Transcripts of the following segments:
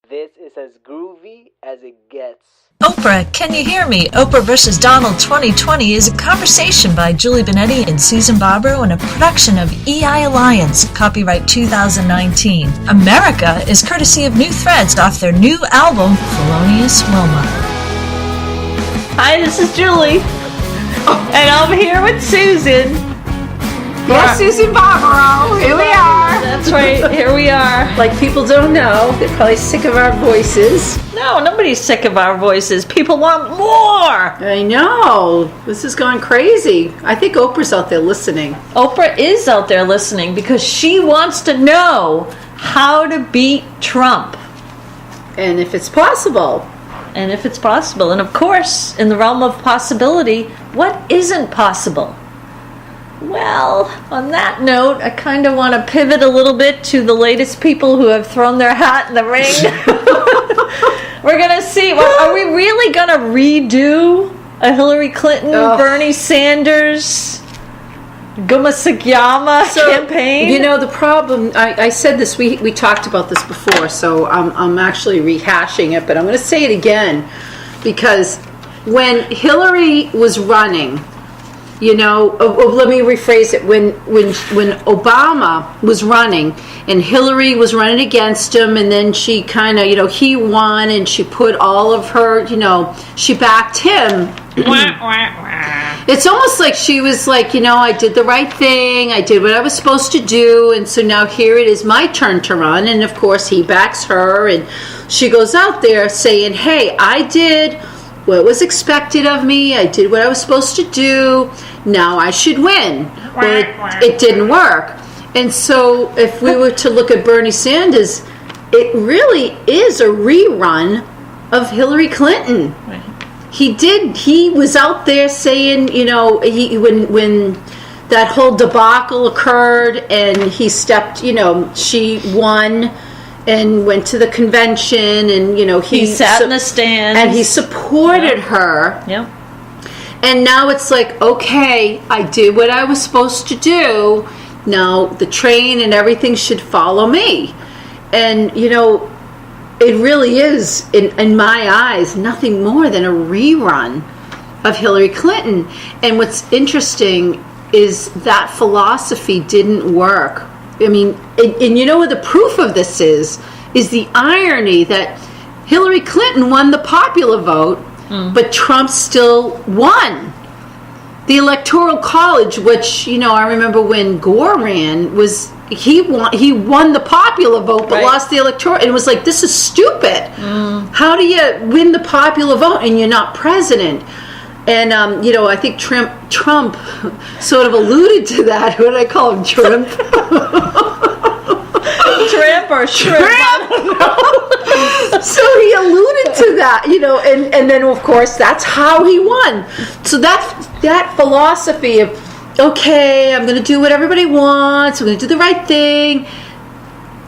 This is as groovy as it gets. Oprah, Can You Hear Me? Oprah vs. Donald 2020 is a conversation by Julie Benetti and Susan Barbaro and a production of EI Alliance, copyright 2019. America is courtesy of New Threads off their new album, Felonious Wilma. Hi, this is Julie, and I'm here with Susan. Yes, Susan Barbaro. Here we are. That's right, here we are. Like people don't know, they're probably sick of our voices. No, nobody's sick of our voices. People want more. I know. This is going crazy. I think Oprah's out there listening. Oprah is out there listening because she wants to know how to beat Trump. And if it's possible. And if it's possible. And of course, in the realm of possibility, what isn't possible? Well, on that note, I kind of want to pivot a little bit to the latest people who have thrown their hat in the ring. We're going to see. Are we really going to redo a Hillary Clinton, Bernie Sanders, Gumasagiyama campaign? You know, the problem, I said this, we talked about this before, so I'm actually rehashing it, but I'm going to say it again, because when Hillary was running, you know, let me rephrase it. When Obama was running and Hillary was running against him, and then she kind of, you know, he won and she put all of her, you know, she backed him. It's almost like she was like, you know, I did the right thing. I did what I was supposed to do. And so now here it is my turn to run. And of course he backs her and she goes out there saying, hey, I did what was expected of me. I did what I was supposed to do. Now I should win. Well, it didn't work. And so if we were to look at Bernie Sanders, it really is a rerun of Hillary Clinton. Right. He was out there saying, you know, when that whole debacle occurred and he stepped, you know, she won and went to the convention, and you know he sat in the stands and he supported her. Yep. And now it's like, okay, I did what I was supposed to do. Now the train and everything should follow me. And you know, it really is, in my eyes, nothing more than a rerun of Hillary Clinton. And what's interesting is that philosophy didn't work. I mean, and you know what the proof of this is the irony that Hillary Clinton won the popular vote, but Trump still won. The Electoral College, which, you know, I remember when Gore ran, he won the popular vote but lost the electoral. And it was like, this is stupid. How do you win the popular vote and you're not president? And, you know, I think Trump sort of alluded to that. What did I call him? Trump? Tramp or shrimp? So he alluded to that, you know, and then, of course, that's how he won. So that philosophy of, okay, I'm going to do what everybody wants, I'm going to do the right thing,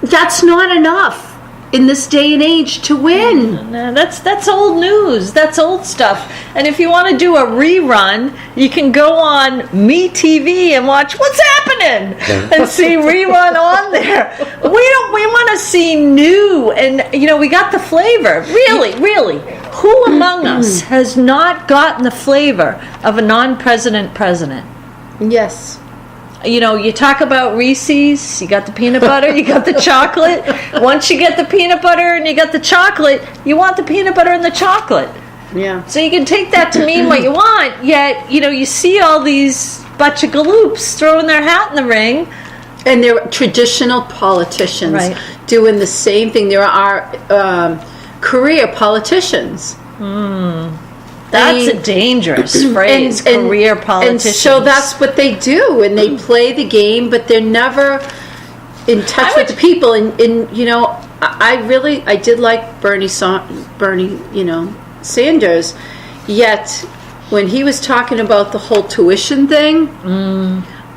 that's not enough in this day and age to win. No, that's old news. That's old stuff. And if you want to do a rerun, you can go on MeTV and watch What's Happening and see rerun on there. We want to see new, and you know, we got the flavor. Really, who among us has not gotten the flavor of a non-president president? Yes. You know, you talk about Reese's, you got the peanut butter, you got the chocolate. Once you get the peanut butter and you got the chocolate, you want the peanut butter and the chocolate. Yeah. So you can take that to mean what you want, yet, you know, you see all these bunch of galoops throwing their hat in the ring. And they're traditional politicians doing the same thing. There are career politicians. That's a dangerous phrase, career politicians. And so that's what they do, and they play the game, but they're never in touch with the people. And you know, I did like Bernie, you know, Sanders. Yet when he was talking about the whole tuition thing,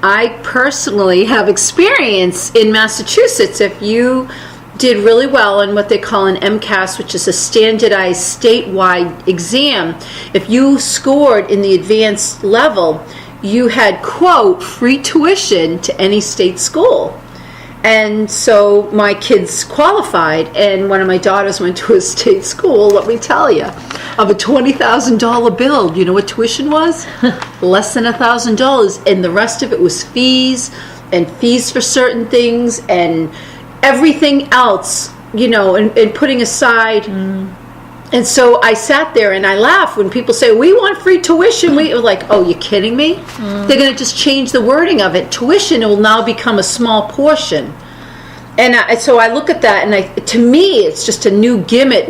I personally have experience in Massachusetts. If you did really well in what they call an MCAS, which is a standardized statewide exam, if you scored in the advanced level, you had, quote, free tuition to any state school. And so my kids qualified, and one of my daughters went to a state school, let me tell you, of a $20,000 bill. You know what tuition was? Less than $1,000, and the rest of it was fees, and fees for certain things, and everything else, and putting aside. And so I sat there and I laughed when people say, we want free tuition. We were like, oh, you kidding me? They're going to just change the wording of it. Tuition will now become a small portion. And so I look at that, and to me, it's just a new gimmick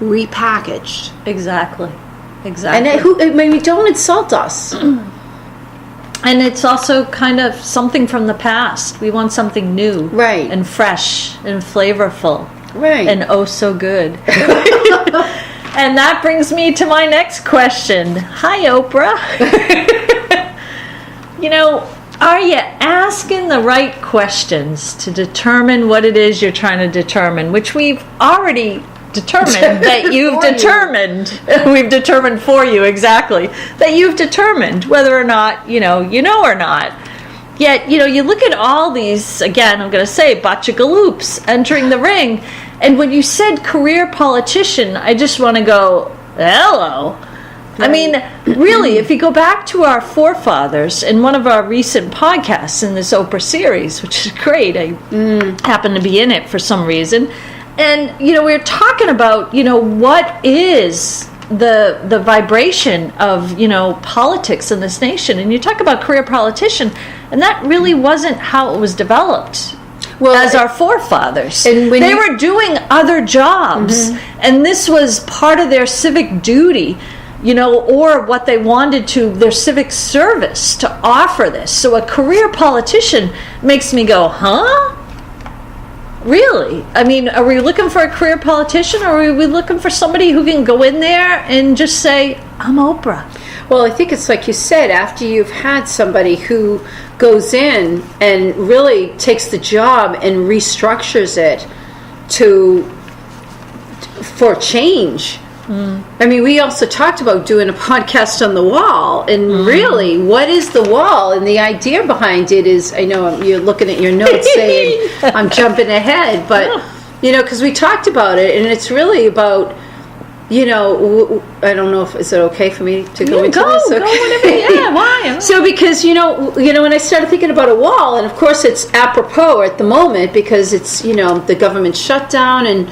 repackaged. Exactly. And don't insult us. And it's also kind of something from the past. We want something new. Right. And fresh and flavorful. Right. And oh so good. And that brings me to my next question. Hi, Oprah. Are you asking the right questions to determine what it is you're trying to determine, which we've already determined that you've determined. We've determined for you, exactly, that you've determined whether or not, you know or not. Yet, you look at all these, again, I'm going to say, bachagaloops entering the ring. And when you said career politician, I just want to go, hello. I mean, really, if you go back to our forefathers in one of our recent podcasts in this Oprah series, which is great, I happen to be in it for some reason, and, we're talking about, what is the vibration of, politics in this nation. And you talk about career politician, and that really wasn't how it was developed. Well, as our forefathers. And they were doing other jobs, and this was part of their civic duty, or what they wanted to, their civic service to offer this. So a career politician makes me go, huh? Really? I mean, are we looking for a career politician, or are we looking for somebody who can go in there and just say, I'm Oprah? Well, I think it's like you said, after you've had somebody who goes in and really takes the job and restructures it for change. I mean, we also talked about doing a podcast on the wall, and really, what is the wall? And the idea behind it is, I know you're looking at your notes saying I'm jumping ahead, but because we talked about it, and it's really about, I don't know if, is it okay for me to go into this? Okay. Go whatever, why? So because, when I started thinking about a wall, and of course it's apropos at the moment because it's, the government shutdown and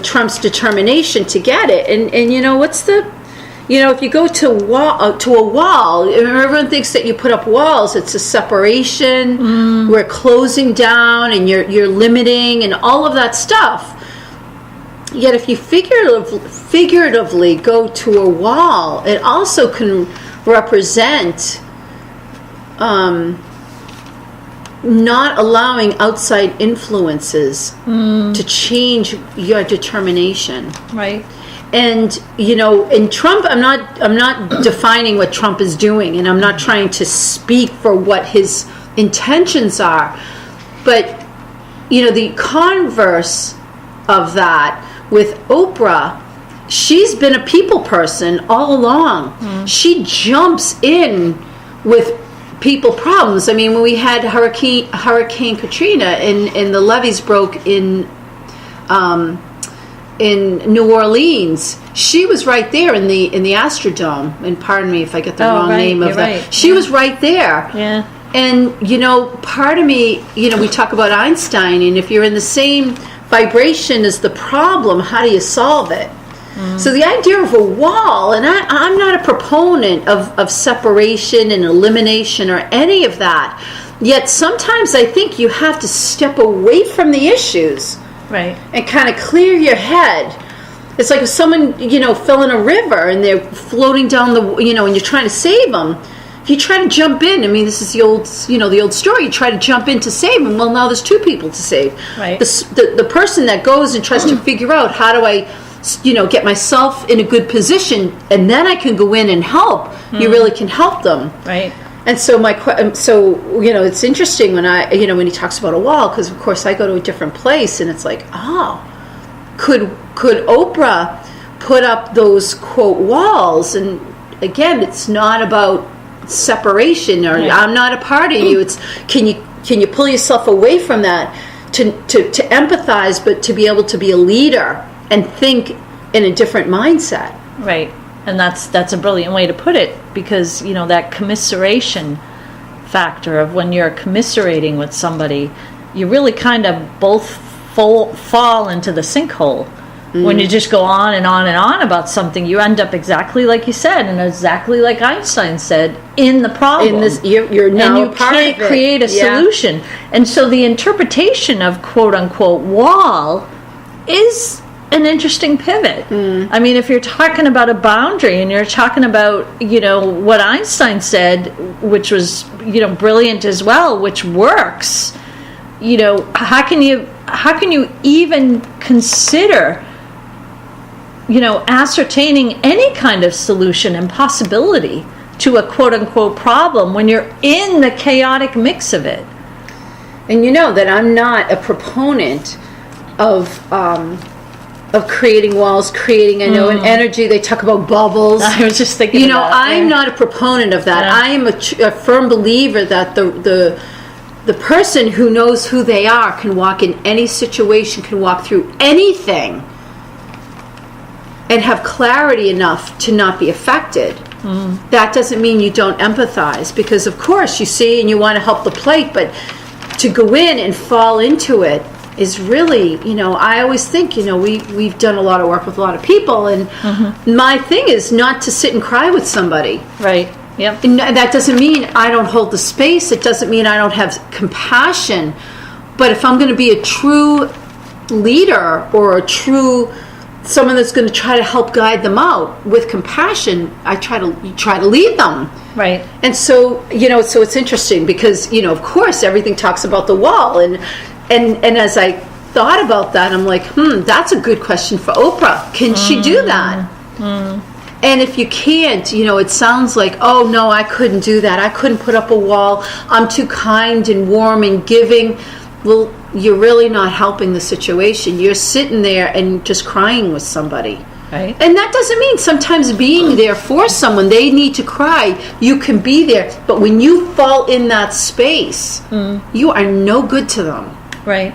Trump's determination to get it. And what's the, if you go to a wall, everyone thinks that you put up walls, it's a separation, we're closing down and you're limiting and all of that stuff. Yet if you figuratively go to a wall, it also can represent not allowing outside influences to change your determination. Right. And in Trump, I'm not defining what Trump is doing, and I'm not trying to speak for what his intentions are. But the converse of that with Oprah, she's been a people person all along. She jumps in with people problems. I mean, when we had Hurricane Katrina and the levees broke in New Orleans, she was right there in the Astrodome. And pardon me if I get the wrong name of that. Right. She was right there. Yeah. And part of me, we talk about Einstein, and if you're in the same vibration as the problem, how do you solve it? So the idea of a wall, and I'm not a proponent of separation and elimination or any of that, yet sometimes I think you have to step away from the issues, right, and kind of clear your head. It's like if someone, fell in a river and they're floating down and you're trying to save them. If you try to jump in, I mean, this is the old story. You try to jump in to save them. Well, now there's two people to save. Right. The person that goes and tries to figure out how do I, get myself in a good position, and then I can go in and help. You really can help them. Right. And so it's interesting when when he talks about a wall, because of course I go to a different place, and it's like, could Oprah put up those quote walls? And again, it's not about separation or I'm not a part of you. It's can can you pull yourself away from that to empathize, but to be able to be a leader and think in a different mindset? Right. And that's a brilliant way to put it, because, that commiseration factor of when you're commiserating with somebody, you really kind of both fall into the sinkhole. When you just go on and on and on about something, you end up exactly like you said, and exactly like Einstein said, in the problem. In this, you're now and you can't create a solution. And so the interpretation of quote unquote wall is an interesting pivot. I mean, if you're talking about a boundary and you're talking about, what Einstein said, which was, brilliant as well, which works, how can you even consider ascertaining any kind of solution and possibility to a quote-unquote problem when you're in the chaotic mix of it? And that I'm not a proponent of creating walls, creating, an energy. They talk about bubbles. I was just thinking I'm not a proponent of that. I am a firm believer that the person who knows who they are can walk in any situation, can walk through anything, and have clarity enough to not be affected. That doesn't mean you don't empathize, because of course you see and you want to help the plate, but to go in and fall into it is really, I always think, we've done a lot of work with a lot of people, and my thing is not to sit and cry with somebody. Right. Yep. And that doesn't mean I don't hold the space. It doesn't mean I don't have compassion. But if I'm going to be a true leader or someone that's going to try to help guide them out with compassion, I try to lead them. Right. And so, so it's interesting because, of course, everything talks about the wall. And as I thought about that, I'm like, that's a good question for Oprah. Can she do that? And if you can't, it sounds like, oh, no, I couldn't do that. I couldn't put up a wall. I'm too kind and warm and giving. Well, you're really not helping the situation. You're sitting there and just crying with somebody. Right. And that doesn't mean sometimes being there for someone, they need to cry, you can be there. But when you fall in that space, you are no good to them. Right.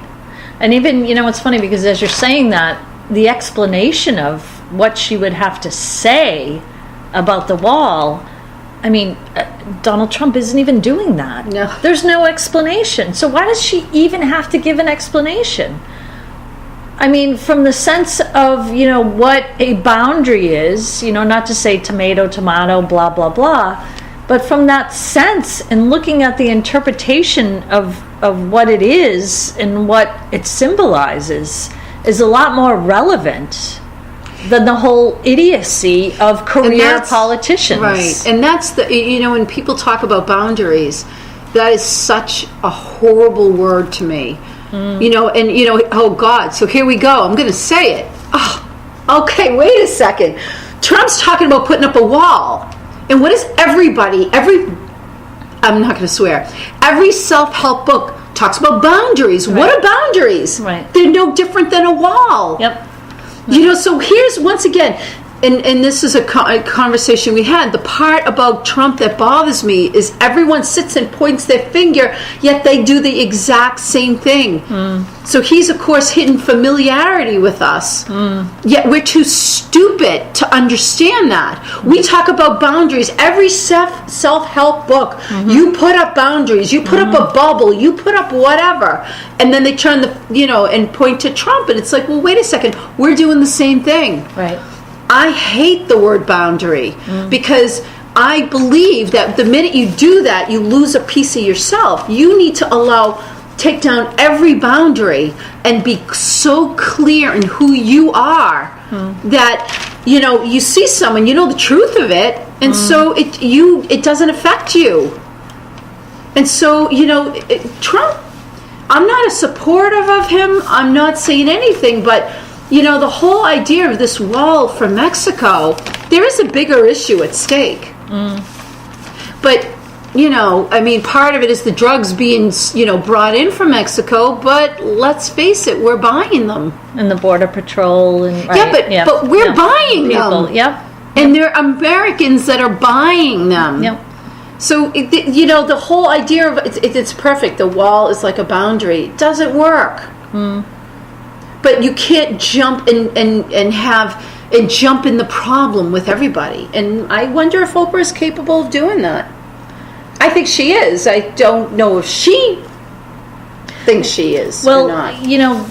And even, it's funny because as you're saying that, the explanation of what she would have to say about the wall, I mean, Donald Trump isn't even doing that. No. There's no explanation. So why does she even have to give an explanation? I mean, from the sense of, what a boundary is, not to say tomato, blah, blah, blah, but from that sense and looking at the interpretation of what it is and what it symbolizes is a lot more relevant than the whole idiocy of career politicians. Right. And that's when people talk about boundaries, that is such a horrible word to me. Oh God, so here we go. I'm going to say it. Oh, okay, wait a second. Trump's talking about putting up a wall. And what is I'm not going to swear, every self-help book talks about boundaries. Right. What are boundaries? Right. They're no different than a wall. Yep. So here's, once again, and this is a conversation we had, the part about Trump that bothers me is everyone sits and points their finger, yet they do the exact same thing. So he's, of course, hitting familiarity with us, yet we're too stupid to understand that. We talk about boundaries. Every self-help book, you put up boundaries, you put up a bubble, you put up whatever, and then they turn and point to Trump, and it's like, well, wait a second, we're doing the same thing. Right. I hate the word boundary because I believe that the minute you do that, you lose a piece of yourself. You need to take down every boundary and be so clear in who you are that, you see someone, the truth of it, and so it doesn't affect you. And so, Trump, I'm not a supporter of him. I'm not saying anything, but the whole idea of this wall from Mexico, there is a bigger issue at stake. But, part of it is the drugs being, brought in from Mexico, but let's face it, we're buying them. And the Border Patrol. And right, but we're buying people. them. Yep. And they're Americans that are buying them. Yep. So, the whole idea of it's perfect. The wall is like a boundary. It doesn't work. But you can't jump and jump in the problem with everybody. And I wonder if Oprah is capable of doing that. I think she is. I don't know if she thinks she is or not.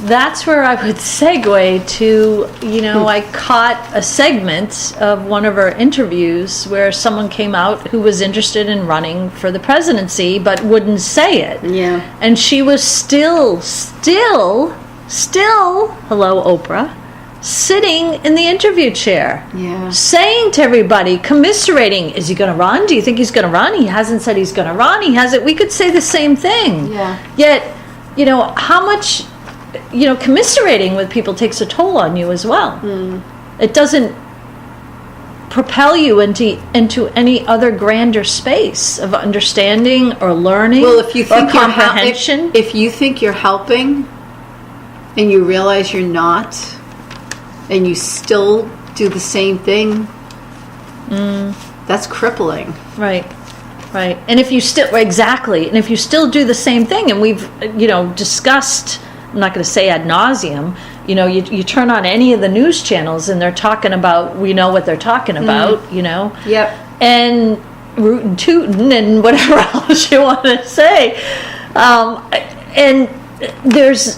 That's where I would segue to, I caught a segment of one of her interviews where someone came out who was interested in running for the presidency but wouldn't say it. Yeah. And she was still, hello, Oprah, sitting in the interview chair, saying to everybody, commiserating, is he going to run? Do you think he's going to run? He hasn't said he's going to run. He hasn't. We could say the same thing. Yeah. Yet, how much, commiserating with people takes a toll on you as well. It doesn't propel you into any other grander space of understanding or learning if you think or comprehension. If you think you're helping and you realize you're not, and you still do the same thing, that's crippling. Right. And if you still do the same thing, and we've discussed, I'm not going to say ad nauseum, you turn on any of the news channels and they're talking about, we know what they're talking about, Yep. and rootin' tootin' and whatever else you want to say, and there's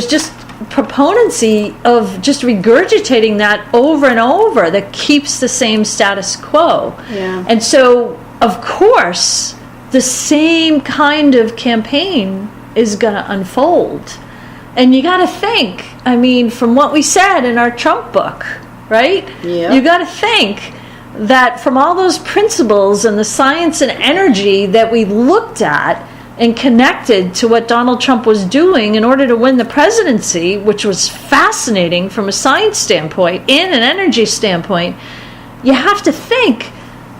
just proponency of just regurgitating that over and over that keeps the same status quo. Yeah. And so, of course, the same kind of campaign is going to unfold. And you got to think, from what we said in our Trump book, right? Yeah. You got to think that from all those principles and the science and energy that we looked at and connected to what Donald Trump was doing in order to win the presidency, which was fascinating from a science standpoint and an energy standpoint, you have to think,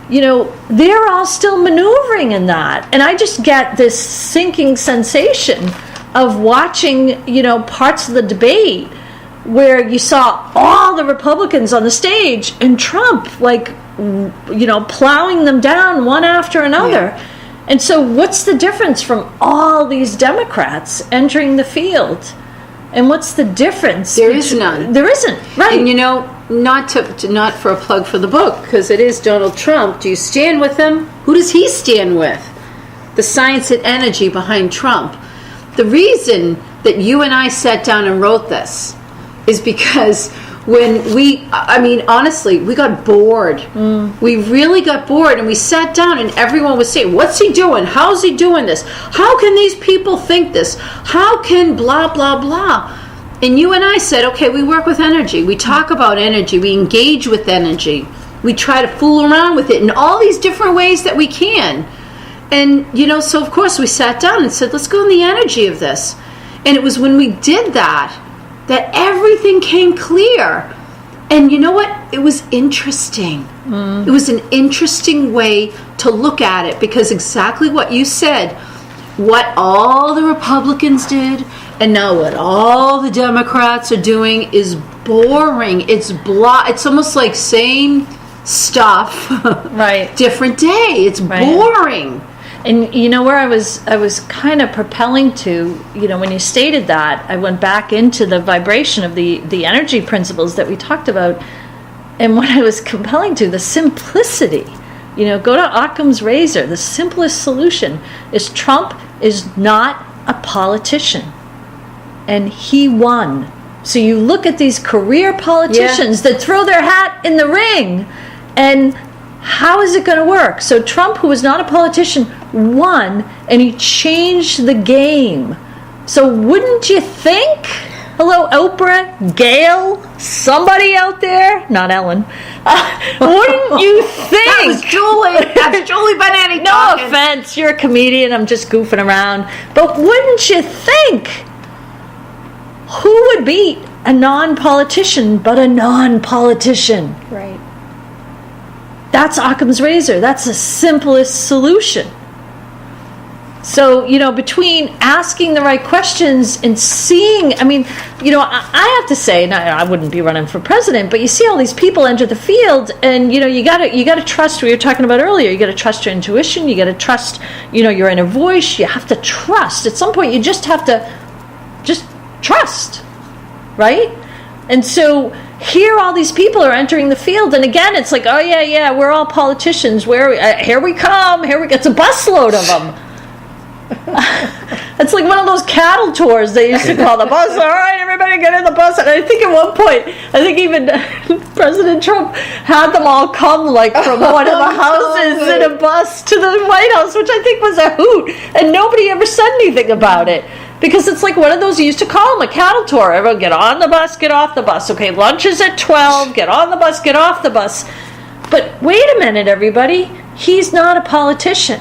they're all still maneuvering in that. And I just get this sinking sensation of watching, parts of the debate where you saw all the Republicans on the stage and Trump, plowing them down one after another. Yeah. And so what's the difference from all these Democrats entering the field? And what's the difference? There is none. There isn't, right? And not for a plug for the book, because it is Donald Trump. Do you stand with him? Who does he stand with? The science and energy behind Trump. The reason that you and I sat down and wrote this is because when honestly, we got bored. We really got bored, and we sat down and everyone was saying, what's he doing? How's he doing this? How can these people think this? How can blah, blah, blah? And you and I said, okay, we work with energy. We talk about energy. We engage with energy. We try to fool around with it in all these different ways that we can. And, so of course we sat down and said, let's go in the energy of this. And it was when we did that everything came clear. And you know what? It was interesting. It was an interesting way to look at it, because exactly what you said, what all the Republicans did and now what all the Democrats are doing is boring. It's it's almost like same stuff, right? Different day. It's boring. And where I was kind of propelling to, when you stated that, I went back into the vibration of the energy principles that we talked about, and what I was compelling to, the simplicity. Go to Occam's razor. The simplest solution is Trump is not a politician, and he won. So you look at these career politicians that throw their hat in the ring, and how is it going to work? So Trump, who was not a politician, won, and he changed the game. So wouldn't you think, hello, Oprah, Gail, somebody out there, not Ellen, wouldn't you think? That was Julie. That's Julie Benetti talking. No offense, you're a comedian, I'm just goofing around. But wouldn't you think, who would beat a non-politician but a non-politician? Right. That's Occam's razor. That's the simplest solution. So, between asking the right questions and seeing, I have to say, and I wouldn't be running for president, but you see all these people enter the field, and, you gotta trust, what you were talking about earlier, you gotta trust your intuition, you gotta trust, your inner voice, you have to trust. At some point, you just have to just trust, right? And so here all these people are entering the field, and again, it's like, oh yeah, we're all politicians, here we come, it's a busload of them. It's like one of those cattle tours they used to call the bus. All right, everybody get in the bus. And I think at one point, even President Trump had them all come like from one of the houses in a bus to the White House, which I think was a hoot. And nobody ever said anything about it. Because it's like one of those, you used to call them a cattle tour. Everyone get on the bus, get off the bus. Okay, lunch is at 12, get on the bus, get off the bus. But wait a minute, everybody. He's not a politician.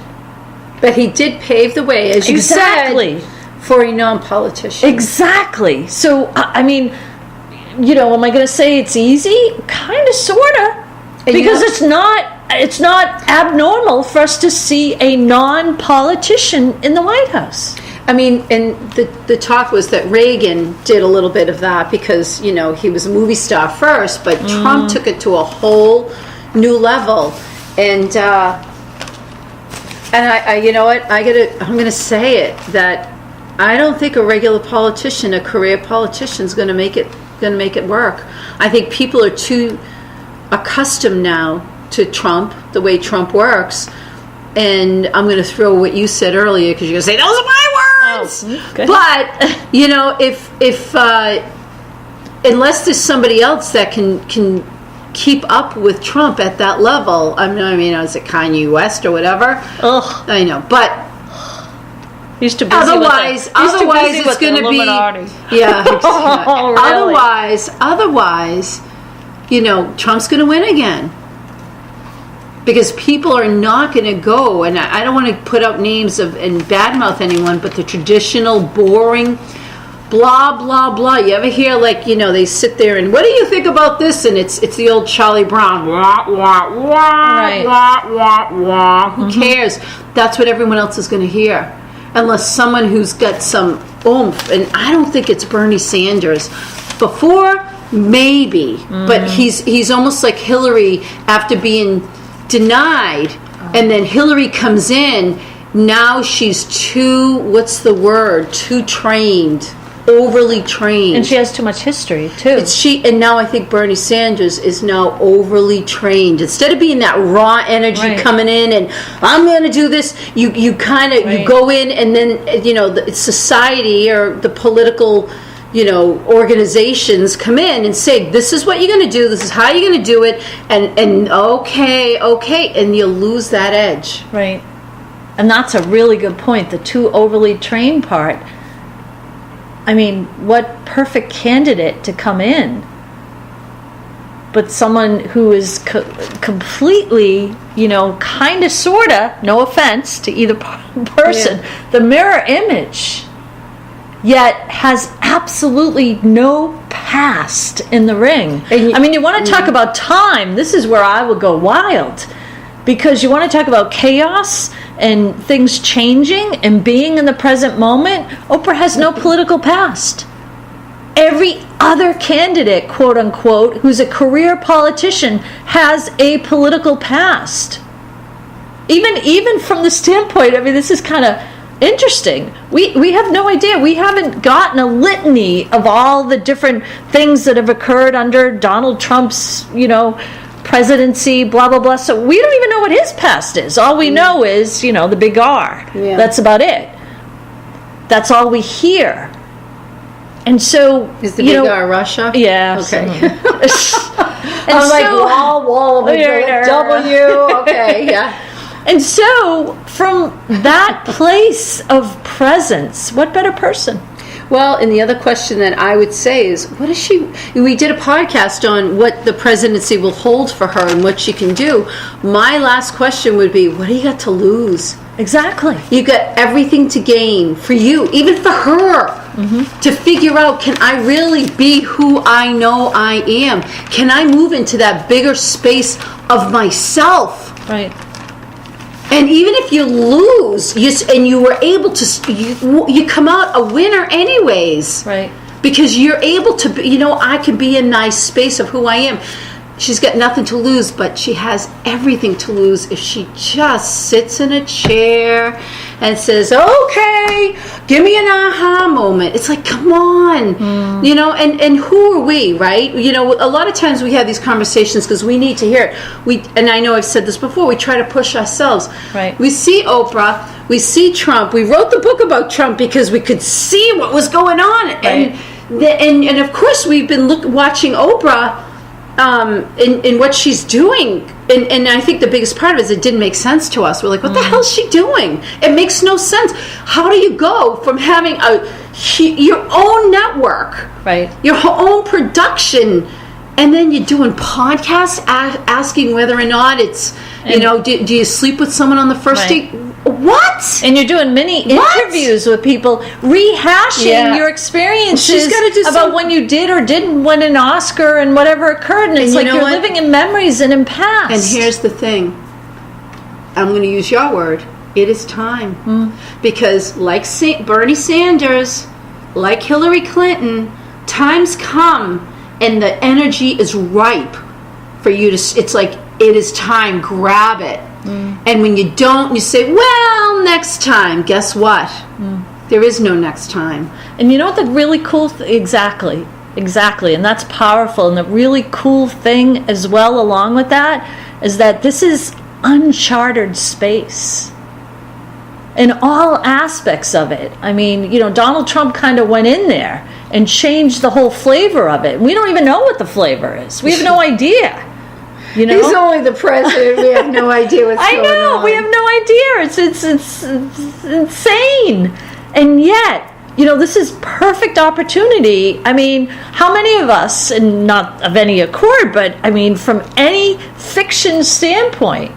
But he did pave the way, as you said, for a non-politician. Exactly. So, am I going to say it's easy? Kind of, sort of. Because it's not abnormal for us to see a non-politician in the White House. And the talk was that Reagan did a little bit of that because, he was a movie star first, but Trump took it to a whole new level. And I you know what? I'm going to say it, that I don't think a regular politician, a career politician, is going to make it work. I think people are too accustomed now to Trump, the way Trump works. And I'm going to throw what you said earlier, because you're going to say those are my words. Oh, okay. But if unless there's somebody else that can keep up with Trump at that level, is it Kanye West or whatever? Ugh. I know, but he's too busy otherwise it's going to be yeah. Oh, really? Otherwise, Trump's going to win again. Because people are not going to go, and I don't want to put out names and badmouth anyone, but the traditional, boring, blah, blah, blah. You ever hear, they sit there and, what do you think about this? And it's the old Charlie Brown, wah, wah, wah, right. wah, wah, wah. Who cares? That's what everyone else is going to hear. Unless someone who's got some oomph. And I don't think it's Bernie Sanders. Before, maybe. But he's almost like Hillary after being denied, and then Hillary comes in. Now she's too trained, overly trained, and she has too much history too. And now I think Bernie Sanders is now overly trained. Instead of being that raw energy coming in and I'm going to do this, you kind of you go in, and then the society or the political organizations come in and say, this is what you're going to do, this is how you're going to do it, and okay, and you lose that edge. Right. And that's a really good point, the too overly trained part. What perfect candidate to come in, but someone who is completely, kind of, sort of, no offense to either person, the mirror image, yet has absolutely no past in the ring. You want to talk about time. This is where I would go wild. Because you want to talk about chaos and things changing and being in the present moment. Oprah has no political past. Every other candidate, quote unquote, who's a career politician has a political past. Even from the standpoint, this is kind of interesting. We have no idea. We haven't gotten a litany of all the different things that have occurred under Donald Trump's, presidency, blah, blah, blah. So we don't even know what his past is. All we know is, the big R. Yeah. That's about it. That's all we hear. And so, is the big R Russia? Yeah. Okay. And I'm like, wall, W. Okay, yeah. And so, from that place of presence, what better person? Well, and the other question that I would say is, what is she? We did a podcast on what the presidency will hold for her and what she can do. My last question would be, what do you got to lose? Exactly. You got everything to gain for you, even for her, to figure out, can I really be who I know I am? Can I move into that bigger space of myself? Right. And even if you lose, and you were able to, you come out a winner anyways. Right. Because you're able to, I can be a nice space of who I am. She's got nothing to lose, but she has everything to lose if she just sits in a chair and says, okay, give me an aha moment. It's like, come on, and who are we, right? A lot of times we have these conversations because we need to hear it. And I know I've said this before, we try to push ourselves. Right. We see Oprah, we see Trump. We wrote the book about Trump because we could see what was going on. Right. And of course we've been watching Oprah in what she's doing, and I think the biggest part of it is it didn't make sense to us. We're like, what the hell is she doing? It makes no sense. How do you go from having your own network, right, your own production, and then you're doing podcasts asking whether or not it's, do you sleep with someone on the first date? What? And you're doing many interviews with people, rehashing your experiences about when you did or didn't win an Oscar and whatever occurred. And it's like you're living in memories and in past. And here's the thing. I'm going to use your word. It is time. Because like Bernie Sanders, like Hillary Clinton, times come and the energy is ripe for you to, it's like, it is time, grab it. And when you don't, you say, well, next time. Guess what? There is no next time. And you know what the really cool exactly, and that's powerful. And the really cool thing as well along with that is that this is uncharted space in all aspects of it. I mean, Donald Trump kind of went in there and changed the whole flavor of it. We don't even know what the flavor is. We have no idea. He's only the president. We have no idea what's going on. I know. We have no idea. It's insane. And yet, this is perfect opportunity. I mean, how many of us, and not of any accord, but I mean, from any fiction standpoint,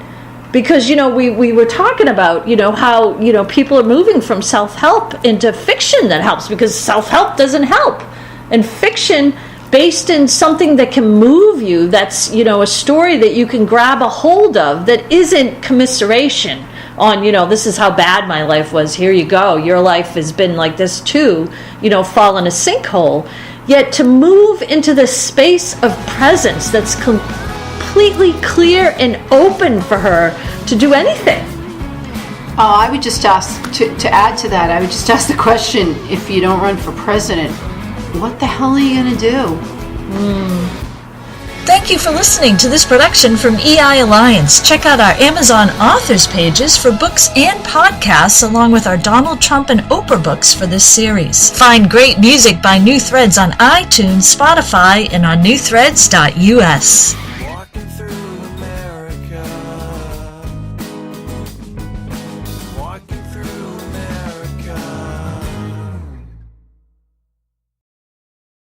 because, we were talking about, how, people are moving from self-help into fiction that helps, because self-help doesn't help. And fiction based in something that can move you, that's, a story that you can grab a hold of, that isn't commiseration on, this is how bad my life was, here you go, your life has been like this too, fall in a sinkhole. Yet to move into this space of presence that's completely clear and open for her to do anything. I would just ask, to add to that, I would just ask the question, if you don't run for president, what the hell are you going to do? Thank you for listening to this production from EI Alliance. Check out our Amazon authors pages for books and podcasts, along with our Donald Trump and Oprah books for this series. Find great music by New Threads on iTunes, Spotify, and on newthreads.us.